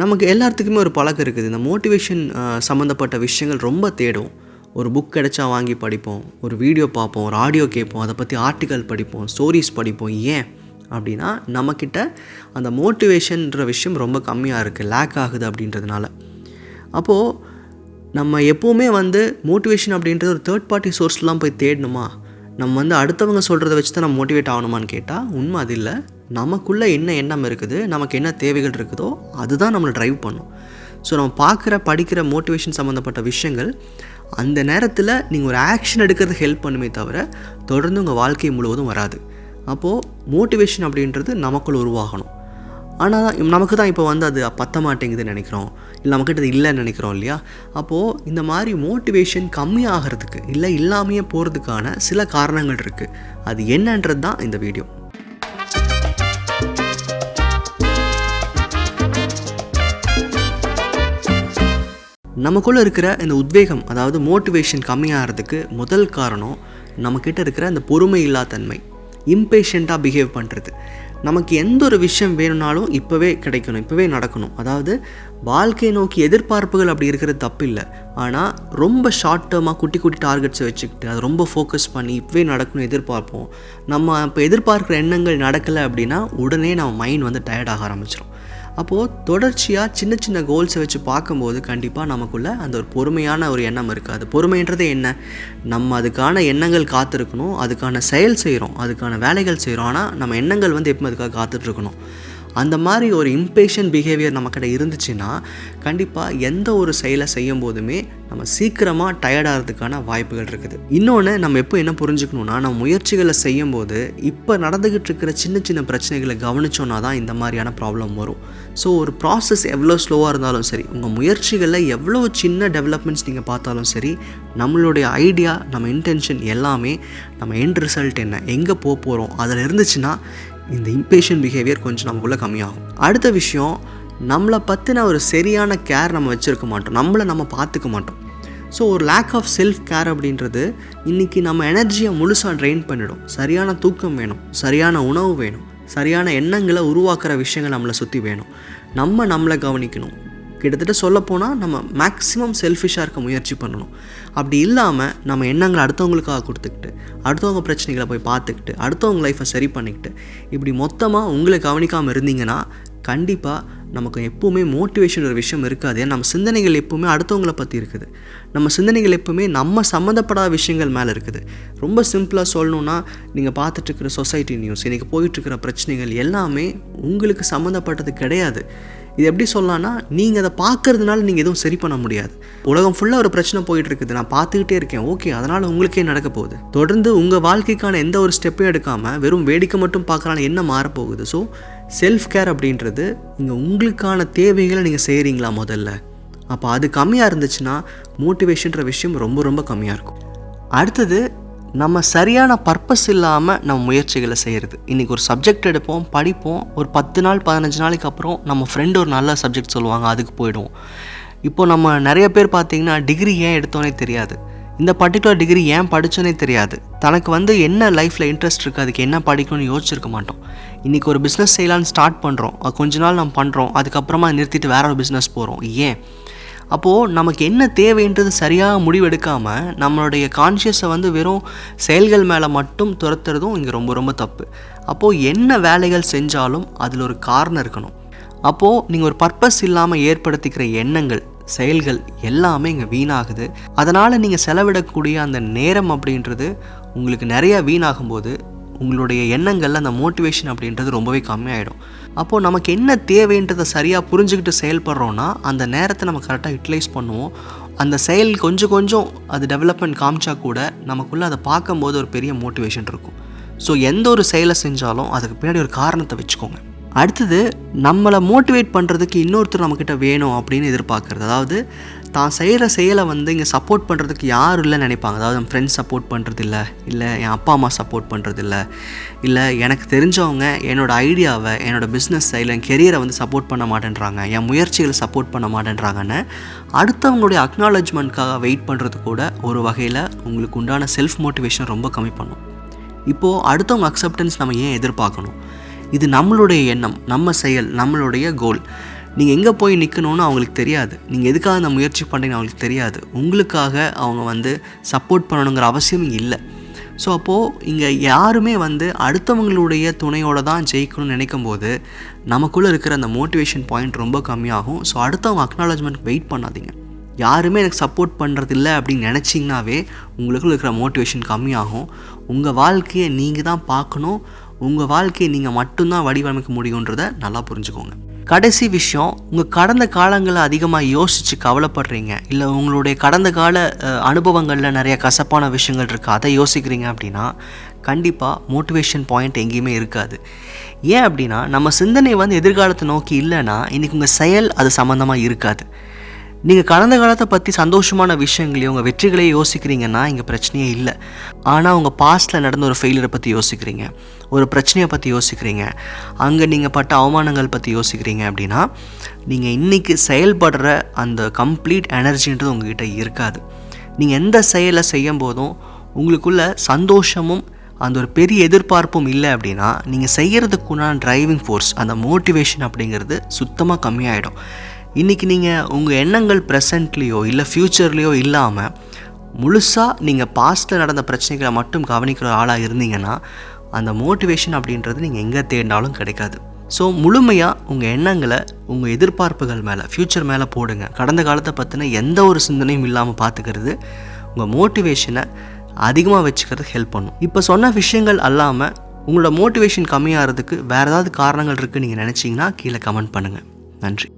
நமக்கு எல்லாத்துக்குமே ஒரு பழக்கம் இருக்குது. இந்த மோட்டிவேஷன் சம்மந்தப்பட்ட விஷயங்கள் ரொம்ப தேடுவோம். ஒரு புக் கிடைச்சா வாங்கி படிப்போம், ஒரு வீடியோ பார்ப்போம், ஒரு ஆடியோ கேட்போம், அதை பற்றி ஆர்டிக்கல் படிப்போம், ஸ்டோரிஸ் படிப்போம். ஏன் அப்படின்னா நம்மக்கிட்ட அந்த மோட்டிவேஷன்ற விஷயம் ரொம்ப கம்மியாக இருக்குது, லேக் ஆகுது அப்படின்றதுனால. அப்போது நம்ம எப்போவுமே மோட்டிவேஷன் அப்படின்றது ஒரு தேர்ட் பார்ட்டி சோர்ஸ்லாம் போய் தேடணுமா, நம்ம அடுத்தவங்க சொல்கிறத வச்சு தான் நம்ம மோட்டிவேட் ஆகணுமான்னு கேட்டால் உண்மை அது இல்லை. நமக்குள்ளே என்ன எண்ணம் இருக்குது, நமக்கு என்ன தேவைகள் இருக்குதோ அதுதான் நம்மளை ட்ரைவ் பண்ணும். ஸோ நம்ம படிக்கிற மோட்டிவேஷன் சம்மந்தப்பட்ட விஷயங்கள் அந்த நேரத்தில் நீங்கள் ஒரு ஆக்ஷன் எடுக்கிறதுக்கு ஹெல்ப் பண்ணுமே தவிர தொடர்ந்து உங்கள் வாழ்க்கை முழுவதும் வராது. அப்போது மோட்டிவேஷன் அப்படின்றது நமக்குள்ள உருவாகணும். ஆனால் நமக்கு தான் இப்போ அது பத்த மாட்டேங்குதுன்னு நினைக்கிறோம், இல்லை நம்மக்கிட்ட அது இல்லைன்னு நினைக்கிறோம் இல்லையா? அப்போது இந்த மாதிரி மோட்டிவேஷன் கம்மியாகிறதுக்கு இல்லை இல்லாமையே போகிறதுக்கான சில காரணங்கள் இருக்குது. அது என்னன்றது தான் இந்த வீடியோ. நமக்குள்ளே இருக்கிற இந்த உத்வேகம், அதாவது மோட்டிவேஷன் கம்மியாகிறதுக்கு முதல் காரணம் நம்மக்கிட்ட இருக்கிற இந்த பொறுமை இல்லாதன்மை, இம்பேஷண்ட்டாக பிஹேவ் பண்ணுறது. நமக்கு எந்த ஒரு விஷயம் வேணும்னாலும் இப்போவே கிடைக்கணும், இப்போவே நடக்கணும். அதாவது வாழ்க்கையை நோக்கி எதிர்பார்ப்புகள் அப்படி இருக்கிறது தப்பு இல்லை. ஆனால் ரொம்ப ஷார்ட் டேர்மாக குட்டி குட்டி டார்கெட்ஸை வச்சுக்கிட்டு அதை ரொம்ப ஃபோக்கஸ் பண்ணி இப்போவே நடக்கணும் எதிர்பார்ப்போம். நம்ம இப்போ எதிர்பார்க்குற எண்ணங்கள் நடக்கலை அப்படின்னா உடனே நம்ம மைண்ட் டயர்டாக ஆரம்பிச்சிடும். அப்போது தொடர்ச்சியாக சின்ன சின்ன கோல்ஸை வச்சு பார்க்கும்போது கண்டிப்பாக நமக்குள்ளே அந்த ஒரு பொறுமையான ஒரு எண்ணம் இருக்காது. பொறுமைன்றதே என்ன, நம்ம அதுக்கான எண்ணங்கள் காத்திருக்கணும், அதுக்கான செயல் செய்கிறோம், அதுக்கான வேலைகள் செய்கிறோம். ஆனால் நம்ம எண்ணங்கள் எப்போ அதுக்காக காத்துட்ருக்கணும். அந்த மாதிரி ஒரு இம்பேஷன் பிஹேவியர் நம்மக்கிட்ட இருந்துச்சுன்னா கண்டிப்பாக எந்த ஒரு செயலை செய்யும் போதுமே நம்ம சீக்கிரமாக டயர்டாகிறதுக்கான வாய்ப்புகள் இருக்குது. இன்னொன்று நம்ம எப்போ என்ன புரிஞ்சுக்கணுன்னா, நம்ம முயற்சிகளை செய்யும் போது இப்போ நடந்துக்கிட்டு இருக்கிற சின்ன சின்ன பிரச்சனைகளை கவனிச்சோன்னா தான் இந்த மாதிரியான ப்ராப்ளம் வரும். ஸோ ஒரு ப்ராசஸ் எவ்வளோ ஸ்லோவாக இருந்தாலும் சரி, உங்கள் முயற்சிகளில் எவ்வளோ சின்ன டெவலப்மெண்ட்ஸ் நீங்கள் பார்த்தாலும் சரி, நம்மளுடைய ஐடியா, நம்ம இன்டென்ஷன் எல்லாமே நம்ம எண்ட் ரிசல்ட் என்ன, எங்கே போகிறோம் அதில் இருந்துச்சுன்னா இந்த இம்பேஷன் பிஹேவியர் கொஞ்சம் நமக்குள்ளே கம்மியாகும். அடுத்த விஷயம், நம்மளை பற்றின ஒரு சரியான கேர் நம்ம வச்சுருக்க மாட்டோம், நம்மளை நம்ம பார்த்துக்க மாட்டோம். ஸோ ஒரு லேக் ஆஃப் செல்ஃப் கேர் அப்படின்றது இன்றைக்கி நம்ம எனர்ஜியை முழுசாக ட்ரெயின் பண்ணிடும். சரியான தூக்கம் வேணும், சரியான உணவு வேணும், சரியான எண்ணங்களை உருவாக்குற விஷயங்கள் நம்மளை சுற்றி வேணும். நம்மளை கவனிக்கணும். கிட்டத்தட்ட சொல்லப்போனால் நம்ம மேக்ஸிமம் செல்ஃபிஷாக இருக்க முயற்சி பண்ணணும். அப்படி இல்லாமல் நம்ம எண்ணங்களை அடுத்தவங்களுக்காக கொடுத்துக்கிட்டு, அடுத்தவங்க பிரச்சனைகளை போய் பார்த்துக்கிட்டு, அடுத்தவங்க லைஃப்பை சரி பண்ணிக்கிட்டு, இப்படி மொத்தமாக உங்களை கவனிக்காமல் இருந்தீங்கன்னா கண்டிப்பாக நமக்கு எப்போவுமே மோட்டிவேஷன் ஒரு விஷயம் இருக்காது. ஏன்னா நம்ம சிந்தனைகள் எப்போவுமே அடுத்தவங்களை பற்றி இருக்குது, நம்ம சிந்தனைகள் எப்போவுமே நம்ம சம்மந்தப்படாத விஷயங்கள் மேலே இருக்குது. ரொம்ப சிம்பிளாக சொல்லணுன்னா, நீங்கள் பார்த்துட்ருக்கிற சொசைட்டி நியூஸ், இன்றைக்கி போயிட்டுருக்கிற பிரச்சனைகள் எல்லாமே உங்களுக்கு சம்மந்தப்பட்டது கிடையாது. இது எப்படி சொல்லலாம்னா, நீங்கள் அதை பார்க்கறதுனால நீங்கள் எதுவும் சரி பண்ண முடியாது. உலகம் ஃபுல்லாக ஒரு பிரச்சனை போயிட்டு இருக்குது, நான் பார்த்துக்கிட்டே இருக்கேன், ஓகே, அதனால் உங்களுக்கே நடக்க போகுது. தொடர்ந்து உங்கள் வாழ்க்கைக்கான எந்த ஒரு ஸ்டெப்பையும் எடுக்காமல் வெறும் வேடிக்கை மட்டும் பார்க்கறனால என்ன மாறப்போகுது? ஸோ செல்ஃப் கேர் அப்படின்றது இங்கே உங்களுக்கான தேவைகளை நீங்கள் செய்கிறீங்களா முதல்ல? அப்போ அது கம்மியாக இருந்துச்சுன்னா மோட்டிவேஷன்ற விஷயம் ரொம்ப ரொம்ப கம்மியாக இருக்கும். அடுத்தது, நம்ம சரியான பர்பஸ் இல்லாமல் நம்ம முயற்சிகளை செய்கிறது. இன்றைக்கி ஒரு சப்ஜெக்ட் எடுப்போம், படிப்போம், ஒரு 10 நாள் 15 நாளைக்கு அப்புறம் நம்ம ஃப்ரெண்டு ஒரு நல்ல சப்ஜெக்ட் சொல்லுவாங்க, அதுக்கு போய்டுவோம். இப்போது நம்ம நிறைய பேர் பார்த்திங்கன்னா டிகிரி ஏன் எடுத்தோன்னே தெரியாது, இந்த பர்டிகுலர் டிகிரி ஏன் படித்தோன்னே தெரியாது, தனக்கு என்ன லைஃப்பில் இன்ட்ரெஸ்ட் இருக்குது, அதுக்கு என்ன படிக்கணும்னு யோசிச்சிருக்க மாட்டோம். இன்றைக்கி ஒரு பிஸ்னஸ் செய்யலான்னு ஸ்டார்ட் பண்ணுறோம், கொஞ்ச நாள் நம்ம பண்ணுறோம், அதுக்கப்புறமா நிறுத்திட்டு வேற ஒரு பிஸ்னஸ் போகிறோம். ஏன்? அப்போது நமக்கு என்ன தேவைன்றது சரியாக முடிவெடுக்காமல் நம்மளுடைய கான்ஷியஸை வெறும் செயல்கள் மேலே மட்டும் துரத்துறதும் இங்கே ரொம்ப ரொம்ப தப்பு. அப்போது என்ன வேலைகள் செஞ்சாலும் அதில் ஒரு காரணம் இருக்கணும். அப்போது நீங்கள் ஒரு பர்பஸ் இல்லாமல் ஏற்படுத்திக்கிற எண்ணங்கள், செயல்கள் எல்லாமே இங்கே வீணாகுது. அதனால் நீங்கள் செலவிடக்கூடிய அந்த நேரம் அப்படின்றது உங்களுக்கு நிறையா வீணாகும்போது உங்களுடைய எண்ணங்களில் அந்த மோட்டிவேஷன் அப்படின்றது ரொம்பவே கம்மியாயிடும். அப்போது நமக்கு என்ன தேவைன்றதை சரியாக புரிஞ்சுக்கிட்டு செயல்படுறோன்னா அந்த நேரத்தை நம்ம கரெக்டாக யூட்டிலைஸ் பண்ணுவோம். அந்த செயல் கொஞ்சம் கொஞ்சம் அது டெவலப்மெண்ட் காமிச்சா கூட நமக்குள்ளே அதை பார்க்கும்போது ஒரு பெரிய மோட்டிவேஷன் இருக்கும். ஸோ எந்த ஒரு செயலை செஞ்சாலும் அதுக்கு பின்னாடி ஒரு காரணத்தை வச்சுக்கோங்க. அடுத்தது, நம்மளை மோட்டிவேட் பண்ணுறதுக்கு இன்னொருத்தர் நம்மக்கிட்ட வேணும் அப்படின்னு எதிர்பார்க்குறது. அதாவது தான் செய்கிற செயலை இங்கே சப்போர்ட் பண்ணுறதுக்கு யாரும் இல்லைன்னு நினைப்பாங்க. அதாவது என் ஃப்ரெண்ட்ஸ் சப்போர்ட் பண்ணுறதில்ல, இல்லை என் அப்பா அம்மா சப்போர்ட் பண்ணுறதில்ல, இல்லை எனக்கு தெரிஞ்சவங்க என்னோடய ஐடியாவை, என்னோடய பிஸ்னஸை, இல்லை என் கெரியரை சப்போர்ட் பண்ண மாட்டேன்றாங்க, என் முயற்சிகளை சப்போர்ட் பண்ண மாட்டேன்றாங்கன்னு அடுத்தவங்களுடைய அக்னாலஜ்மெண்ட்காக வெயிட் பண்ணுறது கூட ஒரு வகையில் உங்களுக்கு உண்டான செல்ஃப் மோட்டிவேஷன் ரொம்ப கம்மி பண்ணும். இப்போது அடுத்தவங்க அக்செப்டன்ஸ் நம்ம ஏன் எதிர்பார்க்கணும்? இது நம்மளுடைய எண்ணம், நம்ம செயல், நம்மளுடைய கோல். நீங்கள் எங்கே போய் நிற்கணும்னு அவங்களுக்கு தெரியாது. நீங்கள் எதுக்காக அந்த முயற்சி பண்ணுறீங்கன்னு அவங்களுக்கு தெரியாது. உங்களுக்காக அவங்க வந்து சப்போர்ட் பண்ணணுங்கிற அவசியம் இங்கே இல்லை. ஸோ அப்போது இங்கே யாருமே வந்து அடுத்தவங்களுடைய துணையோடு தான் ஜெயிக்கணும்னு நினைக்கும் போது நமக்குள்ளே இருக்கிற அந்த மோட்டிவேஷன் பாயிண்ட் ரொம்ப கம்மியாகும். ஸோ அடுத்தவங்க அக்னாலஜ்மெண்ட் வெயிட் பண்ணாதீங்க. யாருமே எனக்கு சப்போர்ட் பண்ணுறதில்ல அப்படின்னு நினச்சிங்கனாவே உங்களுக்குள்ள இருக்கிற மோட்டிவேஷன் கம்மியாகும். உங்கள் வாழ்க்கையை நீங்கள் தான் பார்க்கணும். உங்கள் வாழ்க்கையை நீங்கள் மட்டும்தான் வடிவமைக்க முடியுன்றதை நல்லா புரிஞ்சுக்கோங்க. கடைசி விஷயம், உங்கள் கடந்த காலங்களை அதிகமாக யோசித்து கவலைப்படுறீங்க, இல்லை உங்களுடைய கடந்த கால அனுபவங்களில் நிறைய கசப்பான விஷயங்கள் இருக்குது, அதை யோசிக்கிறீங்க அப்படின்னா கண்டிப்பாக மோட்டிவேஷன் பாயிண்ட் எங்கேயுமே இருக்காது. ஏன் அப்படின்னா நம்ம சிந்தனை வந்து எதிர்காலத்தை நோக்கி இல்லைன்னா இன்றைக்கி உங்கள் செயல் அது சம்மந்தமாக இருக்காது. நீங்கள் கடந்த காலத்தை பற்றி சந்தோஷமான விஷயங்களையும் உங்கள் வெற்றிகளையும் யோசிக்கிறீங்கன்னா இங்கே பிரச்சனையே இல்லை. ஆனால் உங்கள் பாஸ்ட்டில் நடந்த ஒரு ஃபெயிலியரை பற்றி யோசிக்கிறீங்க, ஒரு பிரச்சனையை பற்றி யோசிக்கிறீங்க, அங்கே நீங்கள் பட்ட அவமானங்கள் பற்றி யோசிக்கிறீங்க அப்படின்னா நீங்கள் இன்றைக்கி செயல்படுற அந்த கம்ப்ளீட் எனர்ஜின்றது உங்கள்கிட்ட இருக்காது. நீங்கள் எந்த செயலை செய்யும் போதும் உங்களுக்குள்ள சந்தோஷமும் அந்த ஒரு பெரிய எதிர்பார்ப்பும் இல்லை அப்படின்னா நீங்கள் செய்கிறதுக்குண்டான டிரைவிங் ஃபோர்ஸ், அந்த மோட்டிவேஷன் அப்படிங்கிறது சுத்தமாக கம்மியாயிடும். இன்றைக்கி நீங்கள் உங்கள் எண்ணங்கள் ப்ரெசண்ட்லேயோ இல்லை ஃப்யூச்சர்லேயோ இல்லாமல் முழுசாக நீங்கள் பாஸ்ட்டில் நடந்த பிரச்சனைகளை மட்டும் கவனிக்கிற ஆளாக இருந்தீங்கன்னா அந்த மோட்டிவேஷன் அப்படின்றது நீங்கள் எங்கே தேடினாலும் கிடைக்காது. ஸோ முழுமையாக உங்கள் எண்ணங்களை உங்கள் எதிர்பார்ப்புகள் மேலே, ஃப்யூச்சர் மேலே போடுங்க. கடந்த காலத்தை பற்றின எந்த ஒரு சிந்தனையும் இல்லாமல் பார்த்துக்கிறது உங்கள் மோட்டிவேஷனை அதிகமாக வச்சுக்கிறதுக்கு ஹெல்ப் பண்ணும். இப்போ சொன்ன விஷயங்கள் அல்லாமல் உங்களோட மோட்டிவேஷன் கம்மியாகிறதுக்கு வேறு ஏதாவது காரணங்கள் இருக்குதுன்னு நீங்கள் நினச்சிங்கன்னா கீழே கமெண்ட் பண்ணுங்கள். நன்றி.